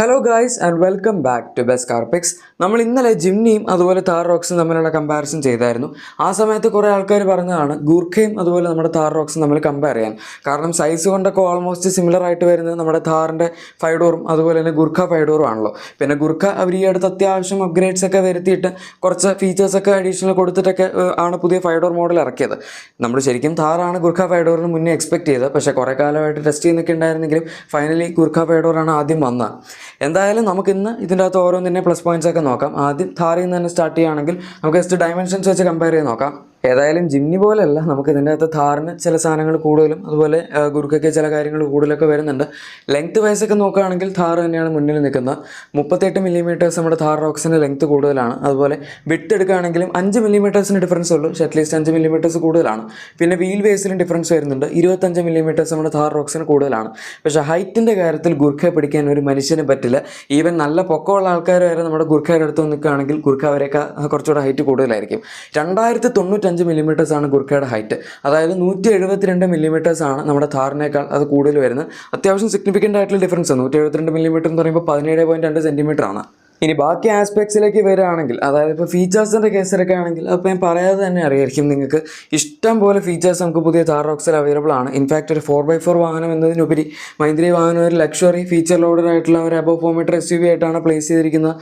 Hello guys and welcome back to best car picks. നമ്മൾ ഇന്നലെ ജിംനിയും അതുപോലെ താർ റോക്സും തമ്മിലുള്ള കമ്പാരിസൺ ചെയ്തായിരുന്നു. ആ സമയത്ത് കുറേ ആൾക്കാർ പറഞ്ഞതാണ് ഗൂർഖയും അതുപോലെ നമ്മുടെ താർ റോക്സും തമ്മിൽ കമ്പയർ ചെയ്യാൻ. കാരണം സൈസ് കൊണ്ടൊക്കെ ഓൾമോസ്റ്റ് സിമിലർ ആയിട്ട് വരുന്നത് നമ്മുടെ താറിൻ്റെ 5 ഡോറും അതുപോലെ തന്നെ ഗുർഖ 5 ഡോറും ആണല്ലോ. പിന്നെ ഗുർഖ അവർ ഈ അടുത്ത് അത്യാവശ്യം അപ്ഗ്രേഡ്സ് ഒക്കെ വരുത്തിയിട്ട് കുറച്ച് ഫീച്ചേഴ്സൊക്കെ അഡീഷണൽ കൊടുത്തിട്ടൊക്കെ ആണ് പുതിയ 5 ഡോർ മോഡൽ ഇറക്കിയത്. നമ്മൾ ശരിക്കും താറാണ് ഗുർഖ 5 ഡോറിന് മുന്നേ എക്സ്പെക്ട് ചെയ്തത്. പക്ഷേ കുറേ കാലമായിട്ട് ടെസ്റ്റ് ചെയ്യുന്നൊക്കെ ഉണ്ടായിരുന്നെങ്കിലും ഫൈനലി ഗുർഖ 5 ഡോറാണ് ആദ്യം വന്നത്. എന്തായാലും നമുക്ക് ഇന്ന് ഇതിൻ്റെ അകത്ത് ഓരോന്നിൻ്റെ പ്ലസ് പോയിന്റ്സ് ഒക്കെ നോക്കാം. ആദ്യം താറിൽ നിന്ന് തന്നെ സ്റ്റാർട്ട് ചെയ്യുകയാണെങ്കിൽ നമുക്ക് ജസ്റ്റ് ഡയമെൻഷൻസ് വെച്ച് കമ്പയർ ചെയ്ത് നോക്കാം. ഏതായാലും ജിംനി പോലെയല്ല, നമുക്ക് ഇതിൻ്റെ അകത്ത് താറിന് ചില സാധനങ്ങൾ കൂടുതലും അതുപോലെ ഗുർഖയ്ക്ക് ചില കാര്യങ്ങൾ കൂടുതലൊക്കെ വരുന്നുണ്ട്. ലെങ്ത് വൈസൊക്കെ നോക്കുകയാണെങ്കിൽ താർ തന്നെയാണ് മുന്നിൽ നിൽക്കുന്നത്. 38 മില്ലിമീറ്റേഴ്സ് നമ്മുടെ താർ റോക്സിന് ലെങ്ത് കൂടുതലാണ്. അതുപോലെ വിട്ട് എടുക്കുകയാണെങ്കിലും 5 മില്ലിമീറ്റേഴ്സിന് ഡിഫറൻസ് ഉള്ളൂ, പക്ഷേ അറ്റ്ലീസ്റ്റ് 5 മില്ലിമീറ്റേഴ്സ് കൂടുതലാണ്. പിന്നെ വീൽ ബേസിലും ഡിഫറൻസ് വരുന്നുണ്ട്, 25 മില്ലിമീറ്റേഴ്സ് നമ്മുടെ താർ റോക്സിന് കൂടുതലാണ്. പക്ഷേ ഹൈറ്റിൻ്റെ കാര്യത്തിൽ ഗുർഖയെ പിടിക്കാൻ ഒരു മനുഷ്യന് പറ്റില്ല. ഈവൻ നല്ല പൊക്കമുള്ള ആൾക്കാർ വരെ നമ്മുടെ ഗുർഖയുടെ അടുത്ത് നിൽക്കുകയാണെങ്കിൽ ഗുർഖ അവരെയൊക്കെ കുറച്ചുകൂടെ ഹൈറ്റ് കൂടുതലായിരിക്കും. 295 മില്ലിമീറ്റേഴ്സ് ആണ് ഗുർഖയുടെ ഹൈറ്റ്. അതായത് 172 മില്ലിമീറ്റേഴ്സ് ആണ് നമ്മുടെ താറിനേക്കാൾ അത് കൂടുതൽ വരുന്നത്. അത്യാവശ്യം സിഗ്നിഫിക്കൻ്റ് ആയിട്ടുള്ള ഡിഫറൻസ്. 172 മില്ലിമീറ്റർ എന്ന് പറയുമ്പോൾ 17.2 സെൻറ്റിമീറ്റർ ആണ്. ഇനി ബാക്കി ആസ്പെക്ട്സിലേക്ക് വരികയാണെങ്കിൽ, അതായത് ഇപ്പോൾ ഫീച്ചേഴ്സിൻ്റെ കേസിലൊക്കെ ആണെങ്കിൽ അപ്പോൾ ഞാൻ പറയാതെ തന്നെ അറിയായിരിക്കും നിങ്ങൾക്ക് ഇഷ്ടം പോലെ ഫീച്ചേഴ്സ് നമുക്ക് പുതിയ താർ റോക്സിൽ അവൈലബിൾ ആണ്. ഇൻഫാക്റ്റ് ഒരു 4x4 വാഹനം എന്നതിനുപരി മഹീന്ദ്ര വാഹനം ഒരു ലക്ഷറി ഫീച്ചർ ലോഡഡ് ആയിട്ടുള്ള ഒരു അബവ് 4 മീറ്റർ SUV ആയിട്ടാണ് പ്ലേസ് ചെയ്തിരിക്കുന്നത്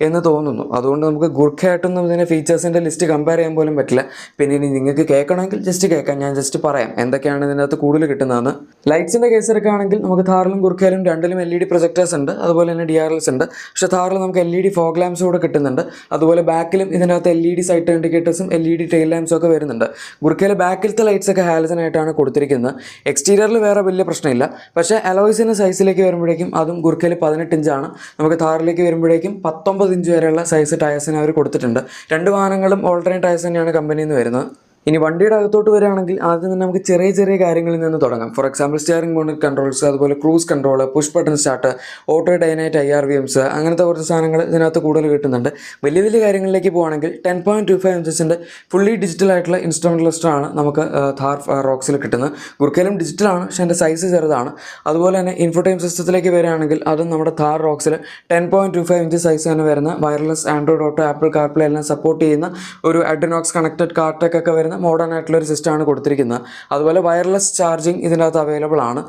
എന്ന് തോന്നുന്നു. അതുകൊണ്ട് നമുക്ക് ഗുർഖയായിട്ടൊന്നും ഇതിൻ്റെ ഫീച്ചേഴ്സിൻ്റെ ലിസ്റ്റ് കമ്പയർ ചെയ്യാൻ പോലും പറ്റില്ല. പിന്നെ ഇനി നിങ്ങൾക്ക് കേൾക്കണമെങ്കിൽ ജസ്റ്റ് കേൾക്കാം, ഞാൻ ജസ്റ്റ് പറയാം എന്തൊക്കെയാണ് ഇതിനകത്ത് കൂടുതൽ കിട്ടുന്നതെന്ന്. ലൈറ്റ്സിൻ്റെ കേസിലൊക്കെ ആണെങ്കിൽ നമുക്ക് താറിലും ഗുർഖയിലും രണ്ടിലും LED പ്രൊജക്ടേഴ്സ് ഉണ്ട്, അതുപോലെ തന്നെ DRLs ഉണ്ട്. പക്ഷേ താറിൽ നമുക്ക് LED ഫോഗ് ലാംപ്സ് കൂടെ കിട്ടുന്നുണ്ട്. അതുപോലെ ബാക്കിലും ഇതിനകത്ത് LED സൈഡ് ഇൻഡിക്കേറ്റേഴ്സും LED ടെയിൽ ലാംപ്സും ഒക്കെ വരുന്നുണ്ട്. ഗുർഖയിൽ ബാക്കിലത്തെ ലൈറ്റ്സ് ഒക്കെ ഹാലജൻ ആയിട്ടാണ് കൊടുത്തിരിക്കുന്നത്. എക്സ്റ്റീരിയറിൽ വേറെ വലിയ പ്രശ്നമില്ല. പക്ഷേ അലോയ്സിൻ്റെ സൈസിലേക്ക് വരുമ്പോഴേക്കും അതും ഗുർഖയിൽ 18 ഇഞ്ചാണ്. നമുക്ക് താറിലേക്ക് വരുമ്പോഴേക്കും 19 ഇഞ്ച് വരെയുള്ള സൈസ് ടയർസിന് അവർ കൊടുത്തിട്ടുണ്ട്. രണ്ട് വാഹനങ്ങളും ഓൾട്ടർനേറ്റ് ടയർസ് തന്നെയാണ് കമ്പനിയിൽ നിന്ന് വരുന്നത്. ഇനി വണ്ടിയുടെ അകത്തോട്ട് വരികയാണെങ്കിൽ ആദ്യം തന്നെ നമുക്ക് ചെറിയ ചെറിയ കാര്യങ്ങളിൽ നിന്ന് തുടങ്ങാം. For example steering monitor controls, അതുപോലെ cruise control, push button start, auto ഡൈനൈറ്റ് IRVMs, അങ്ങനത്തെ കുറച്ച് സാധനങ്ങൾ ഇതിനകത്ത് കൂടുതൽ കിട്ടുന്നുണ്ട്. വലിയ വലിയ കാര്യങ്ങളിലേക്ക് പോകുകയാണെങ്കിൽ 10.25 ഇഞ്ചസിൻ്റെ ഫുള്ളി ഡിജിറ്റൽ ആയിട്ടുള്ള ഇൻസ്ട്രുമെൻ്റ് ലിസ്റ്ററാണ് നമുക്ക് താർ റോക്സിൽ കിട്ടുന്നത്. ഗുർഖയിലും ഡിജിറ്റലാണ്, പക്ഷേ എൻ്റെ സൈസ് ചെറുതാണ്. അതുപോലെ തന്നെ ഇൻഫോടൈം സിസ്റ്റത്തിലേക്ക് വരികയാണെങ്കിൽ അതും നമ്മുടെ താർ റോക്സിൽ 10.25 ഇഞ്ച് സൈസ് തന്നെ വരുന്ന wireless Android auto, apple CarPlay എല്ലാം സപ്പോർട്ട് ചെയ്യുന്ന ഒരു അഡ്രിനോക്സ് കണക്റ്റഡ് കാർടെക് ഒക്കെ വരുന്ന മോഡേൺ ആയിട്ടുള്ള ഒരു സിസ്റ്റമാണ് കൊടുത്തിരിക്കുന്നത്. അതുപോലെ വയർലെസ് ചാർജിങ് ഇതിൻ്റെ അകത്ത് അവൈലബിൾ ആണ്.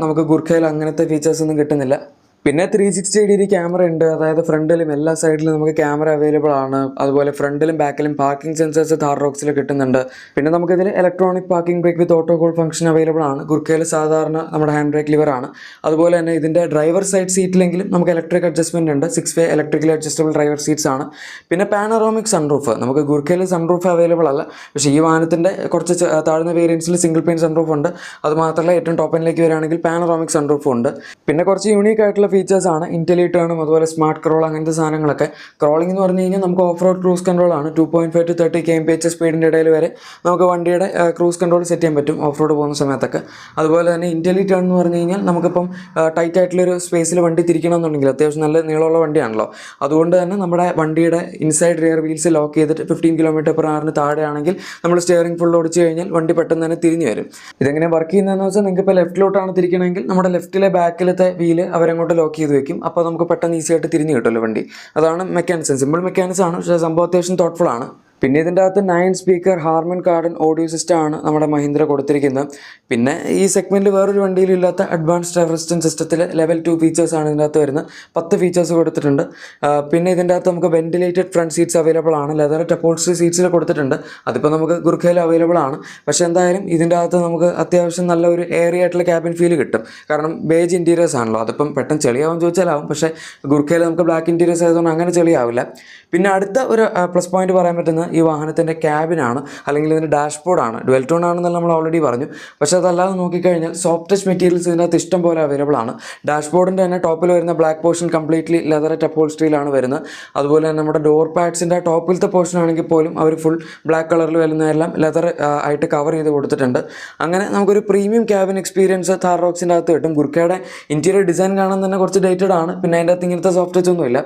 നമുക്ക് ഗുർഖയിൽ അങ്ങനത്തെ ഫീച്ചേഴ്സ് ഒന്നും കിട്ടുന്നില്ല. പിന്നെ 360° ക്യാമറ ഉണ്ട്, അതായത് ഫ്രണ്ടിലും എല്ലാ സൈഡിലും നമുക്ക് ക്യാമറ അവൈലബിൾ ആണ്. അതുപോലെ ഫ്രണ്ടിലും ബാക്കിലും പാർക്കിംഗ് സെൻസേഴ്സ് താർ റോക്സിൽ കിട്ടുന്നുണ്ട്. പിന്നെ നമുക്കിതിൽ ഇലക്ട്രോണിക് പാർക്കിംഗ് ബ്രേക്ക് വിത്ത് ഓട്ടോ ഹോൾഡ് ഫംഗ്ഷൻ അവൈലബിൾ ആണ്. ഗുർഖയിൽ സാധാരണ നമ്മുടെ ഹാൻഡ് ബ്രേക്ക് ലിവർ ആണ്. അതുപോലെ തന്നെ ഇതിൻ്റെ ഡ്രൈവർ സൈഡ് സീറ്റിലെങ്കിലും നമുക്ക് ഇലക്ട്രിക് അഡ്ജസ്റ്റ്മെൻറ്റ് ഉണ്ട്. 6-way electrically adjustable driver seats ആണ്. പിന്നെ പാനറോമിക് സൺറൂഫ്, നമുക്ക് ഗുർഖയിൽ സൺറൂഫ് അവൈലബിൾ അല്ല, പക്ഷേ ഈ വാഹനത്തിൻ്റെ കുറച്ച് താഴ്ന്ന വേരിയൻസിൽ സിംഗിൾ പെയിൻ സൺറൂഫ് ഉണ്ട്. അതുമാത്രമല്ല ഏറ്റവും ടോപ്പ് എൻഡിലേക്ക് വരികയാണെങ്കിൽ പാനറോമിക് സൺറൂഫും ഉണ്ട്. പിന്നെ കുറച്ച് യൂണീക്ക് ആയിട്ടുള്ള ഫീച്ചേഴ്സ് ആണ് ഇന്റലി ടേണും അതുപോലെ സ്മാർട്ട് ക്രോൾ അങ്ങനത്തെ സാധനങ്ങളൊക്കെ. ക്രോളിംഗ് എന്ന് പറഞ്ഞു കഴിഞ്ഞാൽ നമുക്ക് ഓഫ് റോഡ് ക്രൂസ് കൺട്രോൾ ആണ്. 2.5 to 30 kmph സ്പീഡിൻ്റെ ഇടയിൽ വരെ നമുക്ക് വണ്ടിയുടെ ക്രൂസ് കൺട്രോൾ സെറ്റ് ചെയ്യാൻ പറ്റും ഓഫ് റോഡ് പോകുന്ന സമയത്തൊക്കെ. അതുപോലെ തന്നെ ഇന്റലി ടേൺ എന്ന് പറഞ്ഞു കഴിഞ്ഞാൽ നമുക്കിപ്പം ടൈറ്റ് ആയിട്ടുള്ളൊരു സ്പേസിൽ വണ്ടി തിരിക്കണമെന്നുണ്ടെങ്കിൽ, അത്യാവശ്യം നല്ല നീളമുള്ള വണ്ടിയാണല്ലോ, അതുകൊണ്ട് തന്നെ നമ്മുടെ വണ്ടിയുടെ ഇൻസൈഡ് റിയർ വീൽസ് ലോക്ക് ചെയ്തിട്ട് 15 km/h താഴെയാണെങ്കിൽ നമ്മൾ സ്റ്റിയറിംഗ് ഫുൾ ഓടിച്ചു കഴിഞ്ഞാൽ വണ്ടി പെട്ടെന്ന് തന്നെ തിരിഞ്ഞു വരും. ഇതെങ്ങനെ വർക്ക് ചെയ്യുന്നതെന്ന് വെച്ചാൽ നിങ്ങൾക്ക് ഇപ്പോൾ ലെഫ്റ്റിലോട്ടാണ് തിരിക്കണമെങ്കിൽ നമ്മുടെ ലെഫ്റ്റിലെ ബാക്കിലത്തെ വീല് അവരങ്ങോട്ട് ലോക്ക് ചെയ്ത് വെക്കും. അപ്പോൾ നമുക്ക് പെട്ടെന്ന് ഈസി ആയിട്ട് തിരിഞ്ഞു കിട്ടുമല്ലോ വണ്ടി. അതാണ് മെക്കാനിസം. സിമ്പിൾ മെക്കാനിസം ആണ്, പക്ഷേ സംഭവം അത്യാവശ്യം തോട്ട്ഫുൾ ആണ്. പിന്നെ ഇതിൻ്റെ അകത്ത് 9 speaker Harman Kardon audio system ആണ് നമ്മുടെ മഹീന്ദ്ര കൊടുത്തിരിക്കുന്നത്. പിന്നെ ഈ സെഗ്മെൻറ്റിൽ വേറൊരു വണ്ടിയിലും ഇല്ലാത്ത അഡ്വാൻസ്ഡ് അസിസ്റ്റൻറ്റ് സിസ്റ്റത്തിൽ ലെവൽ 2 ഫീച്ചേഴ്സാണ് ഇതിൻ്റെ അകത്ത് വരുന്നത്. 10 ഫീച്ചേഴ്സ് കൊടുത്തിട്ടുണ്ട്. പിന്നെ ഇതിൻ്റെ അകത്ത് നമുക്ക് വെന്റിലേറ്റഡ് ഫ്രണ്ട് സീറ്റ്സ് അവൈലബിൾ ആണ്. ലെതർ അപ്പോൾസ്റ്ററി സീറ്റ്സിൽ കൊടുത്തിട്ടുണ്ട്. അതിപ്പോൾ നമുക്ക് ഗുർഖയിൽ അവൈലബിൾ ആണ്. പക്ഷേ എന്തായാലും ഇതിൻ്റെ അകത്ത് നമുക്ക് അത്യാവശ്യം നല്ല ഒരു എയറി ആയിട്ടുള്ള ക്യാബിൻ ഫീൽ കിട്ടും. കാരണം ബേജ് ഇൻറ്റീരിയേഴ്സ് ആണല്ലോ. അതിപ്പം പെട്ടെന്ന് ചെളിയാവും ചോദിച്ചാലാവും, പക്ഷേ ഗുർഖയിൽ നമുക്ക് ബ്ലാക്ക് ഇൻറ്റീരിയേഴ്സ് ആയതുകൊണ്ട് അങ്ങനെ ചെളിയാവില്ല. പിന്നെ അടുത്ത ഒരു പ്ലസ് പോയിന്റ് പറയാൻ പറ്റുന്നത് ഈ വാഹനത്തിൻ്റെ ക്യാബിനാണ്, അല്ലെങ്കിൽ ഇതിൻ്റെ ഡാഷ്ബോർഡാണ്. ഡുവൽ ടോൺ ആണെന്നല്ല നമ്മൾ ഓൾറെഡി പറഞ്ഞു. പക്ഷേ അതല്ലാതെ നോക്കിക്കഴിഞ്ഞാൽ സോഫ്റ്റ് ടച്ച് മെറ്റീരിയൽസ് ഇതിനകത്ത് ഇഷ്ടം പോലെ അവൈലബിൾ ആണ്. ഡാഷ്ബോർഡിൻ്റെ തന്നെ ടോപ്പിൽ വരുന്ന ബ്ലാക്ക് പോർഷൻ കംപ്ലീറ്റ്ലി ലെതററ്റ് അപ്പോൾസ്റ്ററിയിലാണ് വരുന്നത്. അതുപോലെ തന്നെ നമ്മുടെ ഡോർ പാഡ്സിൻ്റെ ടോപ്പിലത്തെ പോർഷൻ ആണെങ്കിൽ പോലും അവർ ഫുൾ ബ്ലാക്ക് കളറിൽ വരുന്നതെല്ലാം ലെതർ ആയിട്ട് കവർ ചെയ്ത് കൊടുത്തിട്ടുണ്ട്. അങ്ങനെ നമുക്കൊരു പ്രീമിയം ക്യാബിൻ എക്സ്പീരിയൻസ് താർ റോക്സിൻ്റെ അകത്ത് കിട്ടും. ഗുർഖയുടെ ഇൻറ്റീരിയർ ഡിസൈൻ കാണാൻ തന്നെ കുറച്ച് ഡേറ്റഡ് ആണ്. പിന്നെ അതിൻ്റെ അകത്ത് ഇങ്ങനത്തെ സോഫ്റ്റ് ടച്ച് ഒന്നുമില്ല.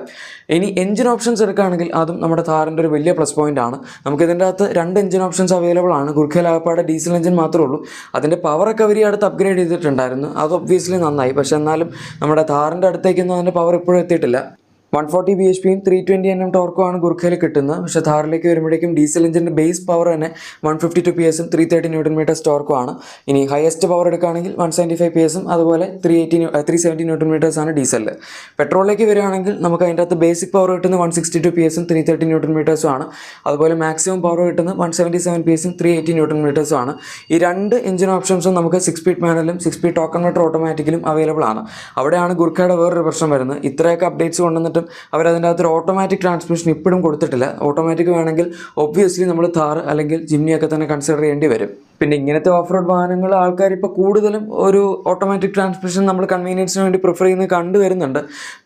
ഇനി എഞ്ചിൻ ഓപ്ഷൻസ് എടുക്കുകയാണെങ്കിൽ അതും നമ്മുടെ താറിൻ്റെ ഒരു വലിയ പ്ലസ് പോയിൻ്റ് ആണ്. ആണ്. നമുക്കിതിൻ്റെ അകത്ത് 2 എഞ്ചിൻ ഓപ്ഷൻസ് അവൈലബിൾ ആണ്. ഗുർഖയിൽ ആകപ്പാടെ ഡീസൽ എഞ്ചിൻ മാത്രമേ ഉള്ളൂ. അതിൻ്റെ പവറൊക്കെ അവർ അടുത്ത് അപ്ഗ്രേഡ് ചെയ്തിട്ടുണ്ടായിരുന്നു, അത് ഒബ്വിയസ്ലി നന്നായി. പക്ഷേ എന്നാലും നമ്മുടെ താറിൻ്റെ അടുത്തേക്കൊന്നും അതിൻ്റെ പവർ ഇപ്പോഴും എത്തിയിട്ടില്ല. 140 bhpയും 320 Nm ടോർക്കുമാണ് ഗുർഖയിൽ കിട്ടുന്നത്. പക്ഷേ ഥാറിലേക്ക് വരുമ്പോഴേക്കും ഡീസൽ എഞ്ചിൻ്റെ ബേസ് പവർ തന്നെ 152 PS-ഉം 330 Nm ടോർക്കുമാണ്. ഇനി ഹയസ്റ്റ് പവർ എടുക്കുകയാണെങ്കിൽ 175 PS-ഉം അതുപോലെ 370 Nm ആണ് ഡീസലിൽ. പെട്രോളിലേക്ക് വരികയാണെങ്കിൽ നമുക്ക് അതിൻ്റെ അകത്ത് ബേസിക് പവർ കിട്ടുന്നത് 162 PS-ഉം 330 Nm ആണ്. അതുപോലെ മാക്സിമം പവർ കിട്ടുന്നത് 177 PS-ഉം 380 Nm ആണ്. ഈ 2 എഞ്ചിൻ ഓപ്ഷൻസും നമുക്ക് 6 സ്പീഡ് മാനുവലും 6 സ്പീഡ് ടോക്ക് കൺവെർട്ടർ ഓട്ടോമാറ്റിക്കലും അവൈലബിൾ ആണ്. അവിടെയാണ് ഗുർഖയുടെ വേറൊരു പ്രശ്നം വരുന്നത്. ഇത്രയൊക്കെ അപ്ഡേറ്റ്സ് കൊണ്ടുവന്നിട്ട് അവരതിൻ്റെ അകത്തൊരു ഓട്ടോമാറ്റിക് ട്രാൻസ്മിഷൻ ഇപ്പോഴും കൊടുത്തിട്ടില്ല. ഓട്ടോമാറ്റിക് വേണമെങ്കിൽ ഒബ്വിയസ്ലി നമ്മൾ താർ അല്ലെങ്കിൽ ജിമ്നിയൊക്കെ തന്നെ കൺസിഡർ ചെയ്യേണ്ടി വരും. പിന്നെ ഇങ്ങനത്തെ ഓഫ് റോഡ് വാഹനങ്ങൾ ആൾക്കാർ ഇപ്പോൾ കൂടുതലും ഒരു ഓട്ടോമാറ്റിക് ട്രാൻസ്മിഷൻ നമ്മൾ കൺവീനിയൻസിന് വേണ്ടി പ്രിഫർ ചെയ്യുന്നത് കണ്ടുവരുന്നുണ്ട്.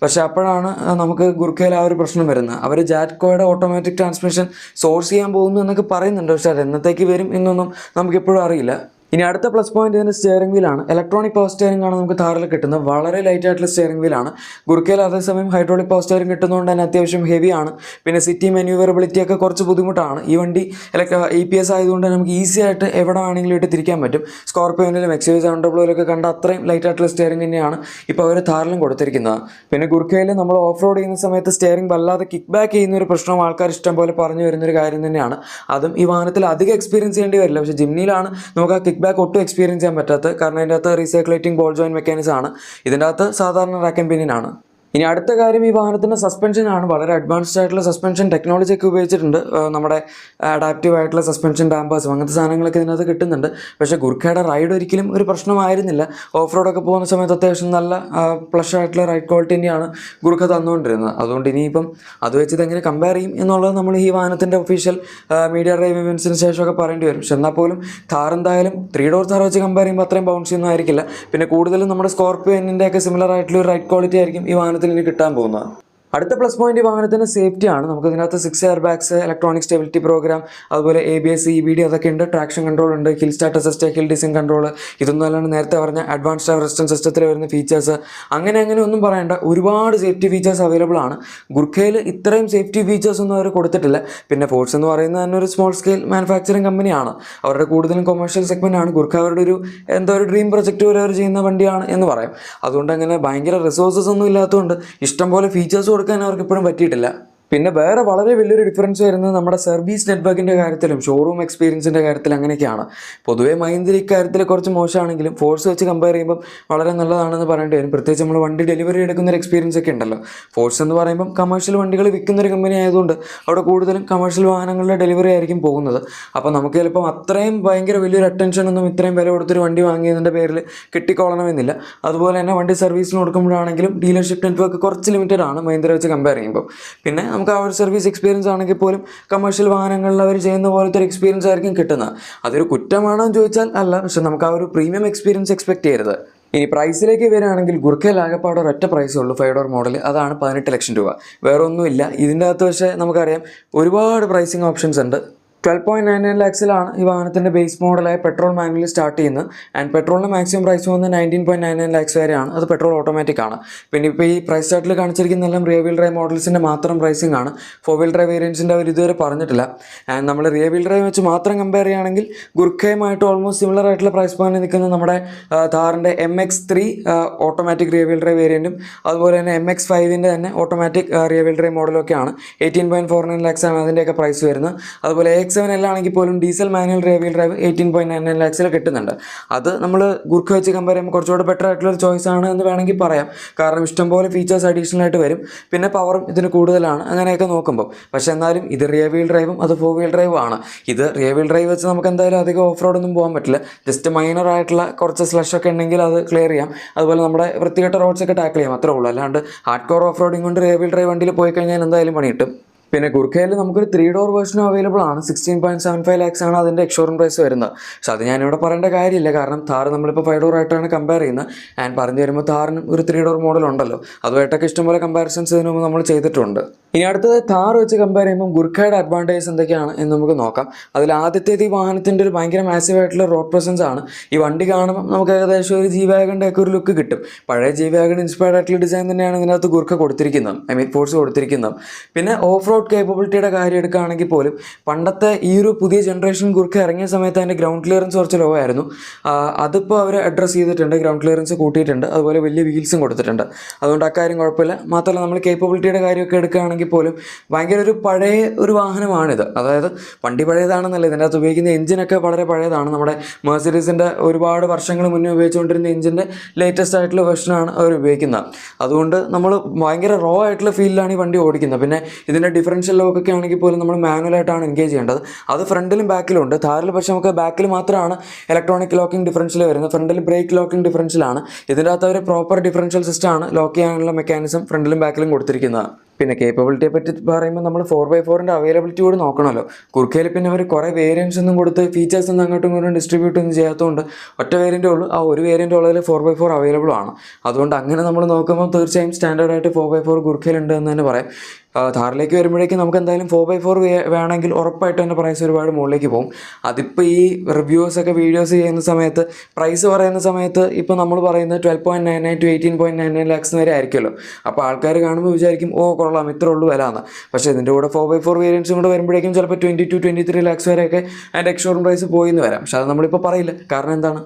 പക്ഷേ അപ്പോഴാണ് നമുക്ക് ഗുർഖയിൽ ആ ഒരു പ്രശ്നം വരുന്നത്. അവർ ജാറ്റ്കോയുടെ ഓട്ടോമാറ്റിക് ട്രാൻസ്മിഷൻ സോഴ്സ് ചെയ്യാൻ പോകുന്നു എന്നൊക്കെ പറയുന്നുണ്ട്. പക്ഷേ അത് എന്നത്തേക്ക് വരും എന്നൊന്നും നമുക്കിപ്പോഴും അറിയില്ല. ഇനി അടുത്ത പ്ലസ് പോയിന്റ് ഇതിൻ്റെ സ്റ്റിയറിംഗ് വീലാണ്. ഇലക്ട്രോണിക് പവർ സ്റ്റിയറിംഗ് ആണ് നമുക്ക് താറിൽ കിട്ടുന്നത്. വളരെ ലൈറ്റ് ആയിട്ടുള്ള സ്റ്റിയറിംഗ് വീലാണ്. ഗുർഖയിൽ അതേസമയം ഹൈഡ്രോളിക് പവർ സ്റ്റിയറിംഗ് കിട്ടുന്നതുകൊണ്ട് തന്നെ അത്യാവശ്യം ഹെവിയാണ്. പിന്നെ സിറ്റി മാനുവറബിലിറ്റി ഒക്കെ കുറച്ച് ബുദ്ധിമുട്ടാണ്. ഈ വണ്ടി EPS ആയതുകൊണ്ട് നമുക്ക് ഈസി ആയിട്ട് എവിടെ വേണമെങ്കിലും ഇട്ട് തിരിക്കാൻ പറ്റും. സ്കോർപ്പിയോനിലും XUV 700 കണ്ട അത്രയും ലൈറ്റ് ആയിട്ടുള്ള സ്റ്റിയറിംഗ് തന്നെയാണ് ഇപ്പോൾ അവർ താറിലും കൊടുത്തിരിക്കുന്നത്. പിന്നെ ഗുർഖയിൽ നമ്മൾ ഓഫ് റോഡ് ചെയ്യുന്ന സമയത്ത് സ്റ്റിയറിംഗ് വല്ലാതെ കിക്ക് ബാക്ക് ചെയ്യുന്ന ഒരു പ്രശ്നം ആൾക്കാർ ഇഷ്ടം പോലെ പറഞ്ഞു വരുന്നൊരു കാര്യം തന്നെയാണ്. അതും ഈ വാഹനത്തിൽ അധികം എക്സ്പീരിയൻസ് ചെയ്യേണ്ടി വരില്ല. പക്ഷേ ജിമ്നിയിലാണ് നമുക്ക് ആ കിക്ക് ബാക്ക് ഒട്ടും എക്സ്പീരിയൻസ് ചെയ്യാൻ പറ്റാത്തത്. കാരണം ഇതിൻ്റെ അകത്ത് റീസൈക്ലേറ്റിംഗ് ബോൾ ജോയിൻ മെക്കാനിസം ആണ്. ഇതിൻ്റെ അകത്ത് സാധാരണ റാക്ക് ആൻഡ് പിനിയൻ ആണ്. ഇനി അടുത്ത കാര്യം ഈ വാഹനത്തിൻ്റെ സസ്പെൻഷനാണ്. വളരെ അഡ്വാൻസ്ഡ് ആയിട്ടുള്ള സസ്പെൻഷൻ ടെക്നോളജിയൊക്കെ ഉപയോഗിച്ചിട്ടുണ്ട്. നമ്മുടെ അഡാപ്റ്റീവ് ആയിട്ടുള്ള സസ്പെൻഷൻ ഡാമ്പേഴ്സും അങ്ങനത്തെ സാധനങ്ങളൊക്കെ ഇതിനകത്ത് കിട്ടുന്നുണ്ട്. പക്ഷേ ഗുർഖയുടെ റൈഡ് ഒരിക്കലും ഒരു പ്രശ്നമായിരുന്നില്ല. ഓഫ് റോഡൊക്കെ പോകുന്ന സമയത്ത് അത്യാവശ്യം നല്ല പ്ലഷ് ആയിട്ടുള്ള റൈഡ് ക്വാളിറ്റി തന്നെയാണ് ഗുർഖ തന്നുകൊണ്ടിരുന്നത്. അതുകൊണ്ട് ഇനിയിപ്പം അത് വെച്ച് ഇതെങ്ങനെ കമ്പയർ ചെയ്യും എന്നുള്ളത് നമ്മൾ ഈ വാഹനത്തിൻ്റെ ഒഫീഷ്യൽ മീഡിയ ഡ്രൈവ് ഇവൻസിന് ശേഷമൊക്കെ പറയേണ്ടി വരും. പക്ഷെ എന്നാൽ പോലും താർ എന്തായാലും 3 ഡോർ താർ വെച്ച് കമ്പയർ ചെയ്യുമ്പോൾ അത്രയും ബൗൺസി ഒന്നും ആയിരിക്കില്ല. പിന്നെ കൂടുതലും നമ്മുടെ സ്കോർപ്പിയോ എന്നിൻ്റെയൊക്കെ സിമിലർ ആയിട്ടുള്ള ഒരു റൈഡ് ക്വാളിറ്റി ആയിരിക്കും ഈ വാഹനത്തിൽ ഇനി കിട്ടാൻ പോകുന്നത്. അടുത്ത പ്ലസ് പോയിന്റ് ഈ വാഹനത്തിൻ്റെ സേഫ്റ്റി ആണ്. നമുക്ക് ഇതിനകത്ത് 6 air bags, electronic stability program, അതുപോലെ ABS, EBD അതൊക്കെ ഉണ്ട്. ട്രാക്ഷൻ കൺട്രോൾ ഉണ്ട്, hill start assist, hill descent control. ഇതൊന്നും അല്ലാണ്ട് നേരത്തെ പറഞ്ഞ അഡ്വാൻസ്ഡ് റെസിസ്റ്റൻസ് സിസ്റ്റത്തിൽ വരുന്ന ഫീച്ചേഴ്സ് അങ്ങനെ ഒന്നും പറയേണ്ട ഒരുപാട് സേഫ്റ്റി ഫീച്ചേഴ്സ് അവൈലബിൾ ആണ്. ഗുർഖയിൽ ഇത്രയും സേഫ്റ്റി ഫീച്ചേഴ്സ് ഒന്നും അവർ കൊടുത്തിട്ടില്ല. പിന്നെ ഫോഴ്സ് എന്ന് പറയുന്നത് തന്നെ ഒരു സ്മോൾ സ്കെയിൽ മാനുഫാക്ചറിങ് കമ്പനിയാണ്. അവരുടെ കൂടുതലും കൊമേഴ്ഷ്യൽ സെഗ്മെൻ്റ് ആണ്. ഗുർഖ അവരുടെ ഒരു ഡ്രീം പ്രൊജക്റ്റ് വരെ അവർ ചെയ്യുന്ന വണ്ടിയാണ് എന്ന് പറയാം. അതുകൊണ്ട് അങ്ങനെ ഭയങ്കര റിസോഴ്സസ് ഒന്നും ഇല്ലാത്തതുകൊണ്ട് ഇഷ്ടംപോലെ ഫീച്ചേഴ്സ് കൊടുക്കാൻ അവർക്ക് ഇപ്പോഴും പറ്റിയിട്ടില്ല. പിന്നെ വേറെ വളരെ വലിയൊരു ഡിഫറൻസ് വരുന്നത് നമ്മുടെ സർവീസ് നെറ്റ്വർക്കിൻ്റെ കാര്യത്തിലും ഷോറൂം എക്സ്പീരിയൻസിൻ്റെ കാര്യത്തിലും അങ്ങനെയൊക്കെയാണ്. പൊതുവേ മഹീന്ദ്ര ഇക്കാര്യത്തിൽ കുറച്ച് മോശമാണെങ്കിലും ഫോഴ്സ് വെച്ച് കമ്പയർ ചെയ്യുമ്പോൾ വളരെ നല്ലതാണെന്ന് പറയേണ്ടി വരും. പ്രത്യേകിച്ച് നമ്മൾ വണ്ടി ഡെലിവറി എടുക്കുന്നൊരു എക്സ്പീരിയൻസ് ഒക്കെ ഉണ്ടല്ലോ. ഫോഴ്സ് എന്ന് പറയുമ്പം കമേഴ്ഷ്യൽ വണ്ടികൾ വിൽക്കുന്നൊരു കമ്പനി ആയതുകൊണ്ട് അവിടെ കൂടുതലും കമേഴ്ഷ്യൽ വാഹനങ്ങളുടെ ഡെലിവറി ആയിരിക്കും പോകുന്നത്. അപ്പോൾ നമുക്ക് ചിലപ്പം അത്രയും ഭയങ്കര വലിയൊരു അറ്റൻഷൻ ഒന്നും ഇത്രയും വില കൊടുത്തൊരു വണ്ടി വാങ്ങിയതിൻ്റെ പേരിൽ കിട്ടിക്കോളണമെന്നില്ല. അതുപോലെ തന്നെ വണ്ടി സർവീസിന് കൊടുക്കുമ്പോഴാണെങ്കിലും ഡീലർഷിപ്പ് നെറ്റ്വർക്ക് കുറച്ച് ലിമിറ്റഡ് ആണ് മഹീന്ദ്ര വെച്ച് കമ്പയർ ചെയ്യുമ്പോൾ. പിന്നെ നമുക്ക് ആ ഒരു സർവീസ് എക്സ്പീരിയൻസ് ആണെങ്കിൽ പോലും കമേഴ്ഷ്യൽ വാഹനങ്ങളിൽ അവർ ചെയ്യുന്ന പോലത്തെ ഒരു എക്സ്പീരിയൻസ് ആയിരിക്കും കിട്ടുന്നത്. അതൊരു കുറ്റമാണോ എന്ന് ചോദിച്ചാൽ അല്ല, പക്ഷെ നമുക്ക് ആ ഒരു പ്രീമിയം എക്സ്പീരിയൻസ് എക്സ്പെക്ട് ചെയ്യരുത്. ഇനി പ്രൈസിലേക്ക് വരികയാണെങ്കിൽ ഗുർഖയിൽ ആകെപ്പാടെ ഒരൊറ്റ പ്രൈസേ ഉള്ളൂ 5 ഡോർ മോഡൽ. അതാണ് 18 ലക്ഷം രൂപ. വേറെ ഒന്നുമില്ല ഇതിൻ്റെ അകത്ത്. പക്ഷേ നമുക്കറിയാം ഒരുപാട് പ്രൈസിങ് ഓപ്ഷൻസ് ഉണ്ട്. 12.99 lakhs-ലാണ് ഈ വാഹനത്തിൻ്റെ ബേസ് മോഡലായ പെട്രോൾ മാനുവൽ സ്റ്റാർട്ട് ചെയ്യുന്നത്. ആൻഡ് പെട്രോളിൻ്റെ മാക്സിമം പ്രൈസ് വന്ന് 19.99 lakhs വരെയാണ്. അത് പെട്രോൾ ഓട്ടോമാറ്റിക് ആണ്. പിന്നെ ഇപ്പോൾ ഈ പ്രൈസ് ചാർട്ടിൽ കാണിച്ചിരിക്കുന്നതെല്ലാം റിയർ വീൽ ഡ്രൈവ് മോഡൽസിൻ്റെ മാത്രം പ്രൈസിംഗ് ആണ്. 4 വീൽ ഡ്രൈവ് വേരിയൻസിൻ്റെ അവർ ഇതുവരെ പറഞ്ഞിട്ടില്ല. ആൻഡ് നമ്മൾ റിയർ വീൽ ഡ്രൈവ് വെച്ച് മാത്രം കമ്പയർ ചെയ്യുകയാണെങ്കിൽ ഗുർഖയുമായിട്ട് ഓൾമോസ്റ്റ് സിമിലർ ആയിട്ടുള്ള പ്രൈസ് പോയിന്റ് നിൽക്കുന്ന നമ്മുടെ താറിൻ്റെ MX3 automatic rear wheel drive വേരിയൻറ്റും അതുപോലെ തന്നെ MX5-ൻ്റെ തന്നെ ഓട്ടോമാറ്റിക് റിയർ വീൽ ഡ്രൈവ് മോഡലൊക്കെയാണ്. 18.49 lakhs ആണ് അതിൻ്റെയൊക്കെ പ്രൈസ് വരുന്നത്. അതുപോലെ AX7L ആണെങ്കിൽ പോലും diesel manual rear wheel drive 18.99 lakhs കിട്ടുന്നുണ്ട്. അത് നമ്മൾ ഗുർഖ വെച്ച് കമ്പയർ ചെയ്യുമ്പോൾ കുറച്ചുകൂടെ ബെറ്റർ ആയിട്ടുള്ളൊരു ചോയ്സ് ആണ് എന്ന് വേണമെങ്കിൽ പറയാം. കാരണം ഇഷ്ടംപോലെ ഫീച്ചേഴ്സ് അഡീഷണൽ ആയിട്ട് വരും. പിന്നെ പവറും ഇതിന് കൂടുതലാണ് അങ്ങനെയൊക്കെ നോക്കുമ്പോൾ. പക്ഷേ എന്നാലും ഇത് റിയർ വീൽ ഡ്രൈവും അത് 4 വീൽ ഡ്രൈവും ആണ്. ഇത് റിയർ വീൽ ഡ്രൈവ് വെച്ച് നമുക്ക് എന്തായാലും അധികം ഓഫ് റോഡൊന്നും പോകാൻ പറ്റില്ല. ജസ്റ്റ് മൈനർ ആയിട്ടുള്ള കുറച്ച് സ്ലഷൊക്കെ ഉണ്ടെങ്കിൽ അത് ക്ലിയർ ചെയ്യാം. അതുപോലെ നമ്മുടെ വൃത്തികെട്ട റോഡ്സൊക്കെ ടാക്കിൾ ചെയ്യാം, അത്രേ ഉള്ളൂ. അല്ലാണ്ട് ഹാർഡ് കോർ ഓഫ് റോഡിങ് കൊണ്ട് റിയർ വീൽ ഡ്രൈവ് വണ്ടിയിൽ പോയി കഴിഞ്ഞാൽ എന്തായാലും പണി കിട്ടും. പിന്നെ ഗുർഖയിൽ നമുക്കൊരു 3 ഡോർ വേർഷനും അവൈലബിൾ ആണ്. 16.75 lakhs ആണ് അതിൻ്റെ എക്സ്ഷോറൂം പ്രൈസ് വരുന്നത്. പക്ഷെ അത് ഞാനിവിടെ പറയേണ്ട കാര്യമില്ല, കാരണം താർ നമ്മളിപ്പോൾ 5 ഡോർ ആയിട്ടാണ് കമ്പയർ ചെയ്യുന്നത്. ആൻഡ് പറഞ്ഞു വരുമ്പോൾ താറിനും ഒരു 3 ഡോർ മോഡൽ ഉണ്ടല്ലോ, അതുമായിട്ടൊക്കെ ഇഷ്ടംപോലെ കമ്പാരിസൺസ് ഇതിനു മുമ്പ് നമ്മൾ ചെയ്തിട്ടുണ്ട്. ഇനി അടുത്തത് താർ വെച്ച് കമ്പയർ ചെയ്യുമ്പോൾ ഗുർഖയുടെ അഡ്വാൻറ്റേജ് എന്തൊക്കെയാണ് എന്ന് നമുക്ക് നോക്കാം. അതിൽ ആദ്യത്തേത് ഈ വാഹനത്തിൻ്റെ ഒരു ഭയങ്കര മാസീവ് ആയിട്ടുള്ള റോഡ് പ്രസൻസ് ആണ്. ഈ വണ്ടി കാണുമ്പോൾ നമുക്ക് ഏകദേശം ഒരു G-Wagonൻ്റെ ഒക്കെ ഒരു ലുക്ക് കിട്ടും. പഴയ G-Wagon ഇൻസ്പയർഡ് ആയിട്ടുള്ള ഡിസൈൻ തന്നെയാണ് ഇതിനകത്ത് ഗുർഖ കൊടുത്തിരിക്കുന്നത്, ഫോഴ്സ് കൊടുത്തിരിക്കുന്നത്. പിന്നെ ഓഫ് റോഡ് റോഡ് കേപ്പബിലിറ്റിയുടെ കാര്യം എടുക്കുകയാണെങ്കിൽ പോലും പണ്ടത്തെ ഈ ഒരു പുതിയ ജനറേഷൻ ഗുർഖ ഇറങ്ങിയ സമയത്ത് അതിൻ്റെ ഗ്രൗണ്ട് ക്ലിയറൻസ് കുറച്ച് ലോ ആയിരുന്നു. അതിപ്പോൾ അവർ അഡ്രസ്സ് ചെയ്തിട്ടുണ്ട്, ഗ്രൗണ്ട് ക്ലിയറൻസ് കൂട്ടിയിട്ടുണ്ട്, അതുപോലെ വലിയ വീൽസും കൊടുത്തിട്ടുണ്ട്. അതുകൊണ്ട് അക്കാര്യം കുഴപ്പമില്ല. മാത്രമല്ല നമ്മൾ കേപ്പബിലിറ്റിയുടെ കാര്യമൊക്കെ എടുക്കുകയാണെങ്കിൽ പോലും ഭയങ്കര ഒരു പഴയ ഒരു വാഹനമാണിത്. അതായത് വണ്ടി പഴയതാണെന്നല്ല, ഇതിൻ്റെ അകത്ത് ഉപയോഗിക്കുന്ന എഞ്ചിനൊക്കെ വളരെ പഴയതാണ്. നമ്മുടെ മെർസിഡീസിൻ്റെ ഒരുപാട് വർഷങ്ങൾ മുന്നേ ഉപയോഗിച്ചുകൊണ്ടിരുന്ന എഞ്ചിൻ്റെ ലേറ്റസ്റ്റ് ആയിട്ടുള്ള വെർഷനാണ് അവർ ഉപയോഗിക്കുന്നത്. അതുകൊണ്ട് നമ്മൾ ഭയങ്കര റോ ആയിട്ടുള്ള ഫീലിലാണ് ഈ വണ്ടി ഓടിക്കുന്നത്. പിന്നെ ഇതിൻ്റെ ഡിഫറൻഷ്യൽ ലോക്കൊക്കെ ആണെങ്കിൽ പോലും നമ്മൾ മാനുവലായിട്ടാണ് എൻഗേജ് ചെയ്യേണ്ടത്. അത് ഫ്രണ്ടിലും ബാക്കിലും ഉണ്ട്. താറിൽ പക്ഷേ നമുക്ക് ബാക്കിൽ മാത്രമാണ് ഇലക്ട്രോണിക് ലോക്കിംഗ് ഡിഫറൻഷ്യൽ വരുന്നത്. ഫ്രണ്ടിൽ ബ്രേക്ക് ലോക്കിംഗ് ഡിഫറൻഷ്യലാണ്. ഇതിൻ്റെ അകത്ത് അവർ പ്രോപ്പർ ഡിഫറൻഷ്യൽ സിസ്റ്റമാണ് ലോക്ക് ചെയ്യാനുള്ള മെക്കാനിസം ഫ്രണ്ടിലും ബാക്കിലും കൊടുത്തിരിക്കുന്നത്. പിന്നെ കേപ്പബിലിറ്റിയെ പറ്റി പറയുമ്പോൾ നമ്മൾ 4x4ൻ്റെ അവൈലബിലിറ്റി കൂടി നോക്കണമല്ലോ. കുർക്കയിൽ പിന്നെ അവർ കുറേ വേരിയൻസ് ഒന്നും കൊടുത്ത് ഫീച്ചേഴ്സ് ഒന്നും അങ്ങോട്ടും ഇങ്ങോട്ടും ഡിസ്ട്രിബ്യൂട്ട് ഒന്നും ചെയ്യാത്തതുകൊണ്ട് ഒറ്റ വേരിയൻ്റേ ഉള്ളൂ. ആ ഒരു വേരിയൻ്റ് ഉള്ളതിൽ 4x4 അവൈലബിൾ ആണ്. അതുകൊണ്ട് അങ്ങനെ നമ്മൾ നോക്കുമ്പോൾ തീർച്ചയായും സ്റ്റാൻഡേർഡായിട്ട് 4x4 കുർക്കയിലുണ്ട് എന്ന് തന്നെ പറയാം. ഥാറിലേക്ക് വരുമ്പോഴേക്കും നമുക്ക് എന്തായാലും 4x4 വേണമെങ്കിൽ ഉറപ്പായിട്ടും എൻ്റെ പ്രൈസ് ഒരുപാട് മുകളിലേക്ക് പോകും. അതിപ്പോൾ ഈ റിവ്യൂസൊക്കെ വീഡിയോസ് ചെയ്യുന്ന സമയത്ത് പ്രൈസ് പറയുന്ന സമയത്ത് ഇപ്പോൾ നമ്മൾ പറയുന്നത് 12.99 to 18.99 lakhs വരെ ആയിരിക്കുമല്ലോ. അപ്പോൾ ആൾക്കാർ കാണുമ്പോൾ വിചാരിക്കും ഓ കൊള്ളാം ഇത്ര ഉള്ളൂ വിലയെന്ന്. പക്ഷേ ഇതിൻ്റെ കൂടെ 4x4 വേരിയൻസും കൂടെ വരുമ്പോഴേക്കും ചിലപ്പോൾ 22-23 lakhs വരെയൊക്കെ അതിൻ്റെ എക്സ്ഷോറൂം പ്രൈസ് പോയി എന്ന് വരാം. പക്ഷേ അത് നമ്മളിപ്പോൾ പറയില്ല. കാരണം എന്താണ്,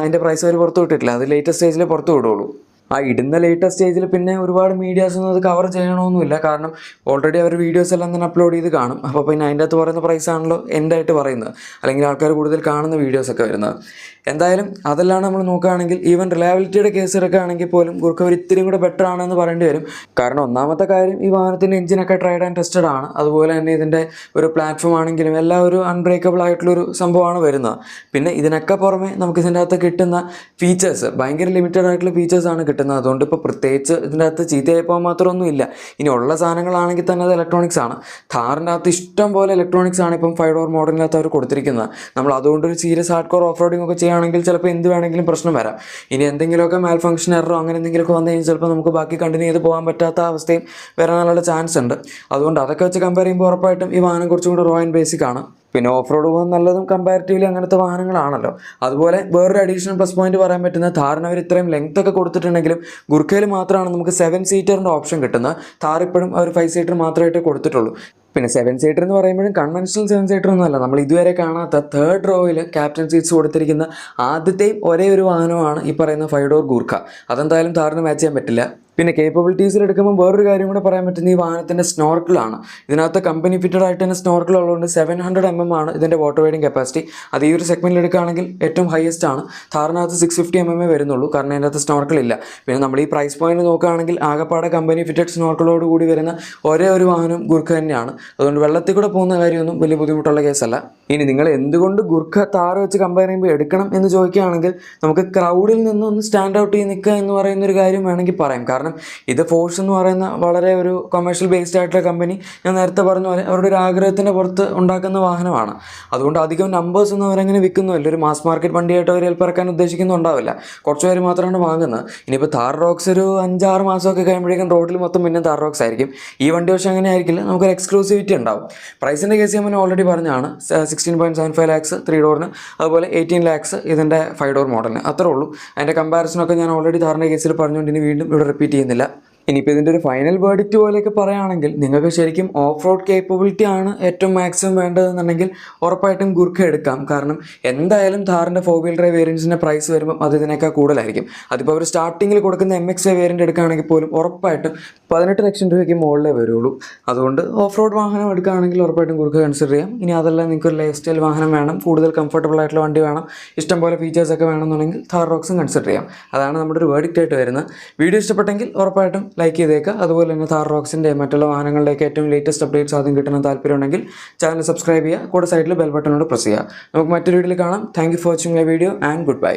അതിൻ്റെ പ്രൈസ് അവർ പുറത്ത് വിട്ടിട്ടില്ല. അത് ലേറ്റസ്റ്റ് സ്റ്റേജിൽ പുറത്ത് വിടുള്ളൂ. ആ ഇടുന്ന ലേറ്റസ്റ്റ് സ്റ്റേജിൽ പിന്നെ ഒരുപാട് മീഡിയാസൊന്നും അത് കവർ ചെയ്യണമെന്നില്ല. കാരണം ഓൾറെഡി അവർ വീഡിയോസ് എല്ലാം തന്നെ അപ്ലോഡ് ചെയ്ത് കാണും. അപ്പോൾ പിന്നെ അതിൻ്റെ അകത്ത് പറയുന്ന പ്രൈസാണല്ലോ എൻഡായിട്ട് പറയുന്നത്, അല്ലെങ്കിൽ ആൾക്കാർ കൂടുതൽ കാണുന്ന വീഡിയോസൊക്കെ വരുന്നത്. എന്തായാലും അതെല്ലാം നമ്മൾ നോക്കുകയാണെങ്കിൽ ഈവൻ റിലയബിലിറ്റിയുടെ കേസ് എടുക്കുകയാണെങ്കിൽ പോലും ഗുർഖ ഒരു ഇത്തിരി കൂടെ ബെറ്റർ ആണെന്ന് പറയേണ്ടി വരും. കാരണം ഒന്നാമത്തെ കാര്യം ഈ വാഹനത്തിൻ്റെ എഞ്ചിനൊക്കെ ട്രൈഡ് ആൻഡ് ടെസ്റ്റഡ് ആണ്. അതുപോലെ തന്നെ ഇതിൻ്റെ ഒരു പ്ലാറ്റ്ഫോം ആണെങ്കിലും എല്ലാം ഒരു അൺബ്രേക്കബിൾ ആയിട്ടുള്ളൊരു സംഭവമാണ് വരുന്നത്. പിന്നെ ഇതിനൊക്കെ പുറമെ നമുക്ക് ഇതിൻ്റെ അകത്ത് കിട്ടുന്ന ഫീച്ചേഴ്സ് ഭയങ്കര ലിമിറ്റഡ് ആയിട്ടുള്ള ഫീച്ചേഴ്സാണ് കിട്ടുന്നത്. അതുകൊണ്ട് ഇപ്പോൾ പ്രത്യേകിച്ച് ഇതിൻ്റെ അകത്ത് ചീത്തയായി പോകാൻ മാത്രമൊന്നും ഇല്ല. ഇനി ഉള്ള സാധനങ്ങളാണെങ്കിൽ തന്നെ അത് ഇലക്ട്രോണിക്സ് ആണ്. ഥാറിൻ്റെ അകത്ത് ഇഷ്ടം പോലെ ഇലക്ട്രോണിക്സ് ആണ് ഇപ്പം 5 ഡോർ മോഡലിനകത്ത് അവർ കൊടുത്തിരിക്കുന്നത്. നമ്മൾ അതുകൊണ്ടൊരു serious hard core of roading ഒക്കെ ആണെങ്കിൽ ചിലപ്പോൾ എന്ത് വേണമെങ്കിലും പ്രശ്നം വരാം. ഇനി എന്തെങ്കിലുമൊക്കെ മാൽ ഫംഗ്ഷൻ എററോ അങ്ങനെ എന്തെങ്കിലുമൊക്കെ വന്നു കഴിഞ്ഞാൽ ചിലപ്പോൾ നമുക്ക് ബാക്കി കണ്ടിന്യൂ ചെയ്ത് പോകാൻ പറ്റാത്ത അവസ്ഥയും വരാനുള്ള ചാൻസ് ഉണ്ട്. അതുകൊണ്ട് അതൊക്കെ വെച്ച് കമ്പയർ ചെയ്യുമ്പോൾ ഉറപ്പായിട്ടും ഈ വാഹനം കുറച്ചും കൂടി റോ ആൻഡ് ബേസിക് ആണ്. പിന്നെ ഓഫ് റോഡ് പോകാൻ നല്ലതും കമ്പാരിറ്റീവ്ലി അങ്ങനത്തെ വാഹനങ്ങളാണല്ലോ. അതുപോലെ വേറൊരു അഡീഷണൽ പ്ലസ് പോയിന്റ് പറയാൻ പറ്റുന്ന ഥാറിന് അവർ ഇത്രയും ലെങ്ത് ഒക്കെ കൊടുത്തിട്ടുണ്ടെങ്കിലും ഗുർഖയിൽ മാത്രമാണ് നമുക്ക് 7 സീറ്ററിൻ്റെ ഓപ്ഷൻ കിട്ടുന്നത്. ഥാർ ഇപ്പോഴും അവർ 5 സീറ്റർ മാത്രമായിട്ടേ കൊടുത്തിട്ടുള്ളൂ. പിന്നെ 7 സീറ്റർ എന്ന് പറയുമ്പോഴും കൺവെൻഷണൽ 7 സീറ്റർ ഒന്നുമല്ല, നമ്മൾ ഇതുവരെ കാണാത്ത 3rd റോയിൽ ക്യാപ്റ്റൻ സീറ്റ്സ് കൊടുത്തിരിക്കുന്ന ആദ്യത്തെയും ഒരേ ഒരു വാഹനമാണ് ഈ പറയുന്ന 5 ഡോർ ഗൂർഖ. അതെന്തായാലും ഥാറിന് മാച്ച് ചെയ്യാൻ പറ്റില്ല. പിന്നെ കേപ്പബിലിറ്റീസിൽ എടുക്കുമ്പോൾ വേറൊരു കാര്യം കൂടെ പറയാൻ പറ്റുന്ന ഈ വാഹനത്തിൻ്റെ സ്നോർക്കിളാണ്. ഇതിനകത്ത് കമ്പനി ഫിറ്റഡ് ആയിട്ട് തന്നെ സ്നോർക്കിൾ ഉള്ളതുകൊണ്ട് 700 mm ആണ് ഇതിൻ്റെ വാട്ടർ വെയ്ഡിങ് കപ്പാസിറ്റി. അത് ഈ ഒരു സെഗ്മെൻറ്റിൽ എടുക്കുകയാണെങ്കിൽ ഏറ്റവും ഹയസ്റ്റ് ആണ്. ഥാറിനകത്ത് 650 mm വരുന്നുള്ളൂ, കാരണം അതിനകത്ത് സ്നോർക്കിൾ ഇല്ല. പിന്നെ നമ്മൾ ഈ പ്രൈസ് പോയിന്റ് നോക്കുകയാണെങ്കിൽ ആകെപ്പാടെ കമ്പനി ഫിറ്റഡ് സ്നോർക്കിളോട് കൂടി വരുന്ന ഒരേ ഒരു വാഹനം ഗുർഖ തന്നെയാണ്. അതുകൊണ്ട് വെള്ളത്തിൽ കൂടെ പോകുന്ന കാര്യമൊന്നും വലിയ ബുദ്ധിമുട്ടുള്ള കേസല്ല. ഇനി നിങ്ങൾ എന്തുകൊണ്ട് ഗുർഖ താറ് വെച്ച് കമ്പയർ ചെയ്യുമ്പോൾ എടുക്കണം എന്ന് ചോദിക്കുകയാണെങ്കിൽ നമുക്ക് ക്രൗഡിൽ നിന്നൊന്ന് സ്റ്റാൻഡ് ഔട്ട് ചെയ്ത് നിൽക്കുക എന്ന് പറയുന്നൊരു കാര്യം വേണമെങ്കിൽ പറയാം. കാരണം ഇത് ഫോഴ്സ് എന്ന് പറയുന്ന വളരെ ഒരു കൊമേഴ്ഷ്യൽ ബേസ്ഡ് ആയിട്ടുള്ള കമ്പനി, ഞാൻ നേരത്തെ പറഞ്ഞ പോലെ അവരുടെ ഒരു ആഗ്രഹത്തിൻ്റെ പുറത്ത് ഉണ്ടാക്കുന്ന വാഹനമാണ്. അതുകൊണ്ട് അധികം നമ്പേഴ്സ് ഒന്നും അവരങ്ങനെ വിൽക്കുന്നില്ല. ഒരു മാസ് മാർക്കറ്റ് വണ്ടിയായിട്ട് അവർ ഏൽപ്പിറക്കാൻ ഉദ്ദേശിക്കുന്നുണ്ടാവില്ല. കുറച്ച് പേര് മാത്രമാണ് വാങ്ങുന്നത്. ഇനിയിപ്പോൾ താർ റോക്സ് ഒരു 5-6 മാസമൊക്കെ കഴിയുമ്പോഴേക്കും റോഡിൽ മൊത്തം പിന്നെ താർ റോക്സ് ആയിരിക്കും. ഈ വണ്ടി പക്ഷേ അങ്ങനെ ആയിരിക്കില്ല, നമുക്കൊരു എക്സ്ക്ലൂസിവിറ്റി ഉണ്ടാവും. പ്രൈസിൻ്റെ കേസ് ഞാൻ ഓൾറെഡി പറഞ്ഞാണ്. 16.75 lakhs 3 ഡോറിന്, അതുപോലെ 18 lakhs ഇതിൻ്റെ 5 ഡോർ മോഡലിന്. അത്രേ ഉള്ളൂ. അതിൻ്റെ കമ്പാരിസണൊക്കെ ഞാൻ ഓൾറെഡി താറിൻ്റെ കേസിൽ പറഞ്ഞുകൊണ്ട് ഇനി വീണ്ടും ഇവിടെ റിപ്പീറ്റ് ചെയ്യുന്നില്ല. ഇനിയിപ്പോൾ ഇതിൻ്റെ ഒരു ഫൈനൽ വേർഡിക്റ്റ് പോലെയൊക്കെ പറയുകയാണെങ്കിൽ നിങ്ങൾക്ക് ശരിക്കും ഓഫ് റോഡ് കേപ്പബിലിറ്റി ആണ് ഏറ്റവും മാക്സിമം വേണ്ടതെന്നുണ്ടെങ്കിൽ ഉറപ്പായിട്ടും ഗുർഖ എടുക്കാം. കാരണം എന്തായാലും ഥാറിൻ്റെ 4 വീൽ ഡ്രൈവ് വേരിയൻസിൻ്റെ പ്രൈസ് വരുമ്പോൾ അത് ഇതിനേക്കാൾ കൂടുതലായിരിക്കും. അതിപ്പോൾ അവർ സ്റ്റാർട്ടിങ്ങിൽ കൊടുക്കുന്ന MX5 വേരിയൻ്റ് എടുക്കുകയാണെങ്കിൽ പോലും ഉറപ്പായിട്ടും 18 ലക്ഷം രൂപയ്ക്ക് മുകളിലേ വരുള്ളൂ. അതുകൊണ്ട് ഓഫ് റോഡ് വാഹനം എടുക്കുകയാണെങ്കിൽ ഉറപ്പായിട്ടും ഗുർഖ കൺസിഡർ ചെയ്യാം. ഇനി അതെല്ലാം നിങ്ങൾക്ക് ഒരു ലൈഫ് സ്റ്റൈൽ വാഹനം വേണം, കൂടുതൽ കംഫർട്ടബിൾ ആയിട്ടുള്ള വണ്ടി വേണം, ഇഷ്ടംപോലെ ഫീച്ചേഴ്സൊക്കെ വേണമെന്നുണ്ടെങ്കിൽ താർ റോക്സും കൺസിഡർ ചെയ്യാം. അതാണ് നമ്മുടെ ഒരു വേർഡിക്റ്റ് ആയിട്ട് വരുന്നത്. വീഡിയോ ഇഷ്ടപ്പെട്ടെങ്കിൽ ഉറപ്പായിട്ടും ലൈക്ക് ചെയ്തേക്കുക. അതുപോലെ തന്നെ താർ റോക്സിൻ്റെ മറ്റുള്ള വാഹനങ്ങളുടെയൊക്കെ ഏറ്റവും ലേറ്റസ്റ്റ് അപ്ഡേറ്റ്സ് ആദ്യം കിട്ടണം താല്പര്യമുണ്ടെങ്കിൽ ചാനൽ സബ്സ്ക്രൈബ് ചെയ്യുക. കൂടെ സൈഡിൽ ബെൽ ബട്ടണോട് പ്രസ് ചെയ്യുക. നമുക്ക് മറ്റൊരു വീഡിയോയിൽ കാണാം. Thank you for watching my video and good bye.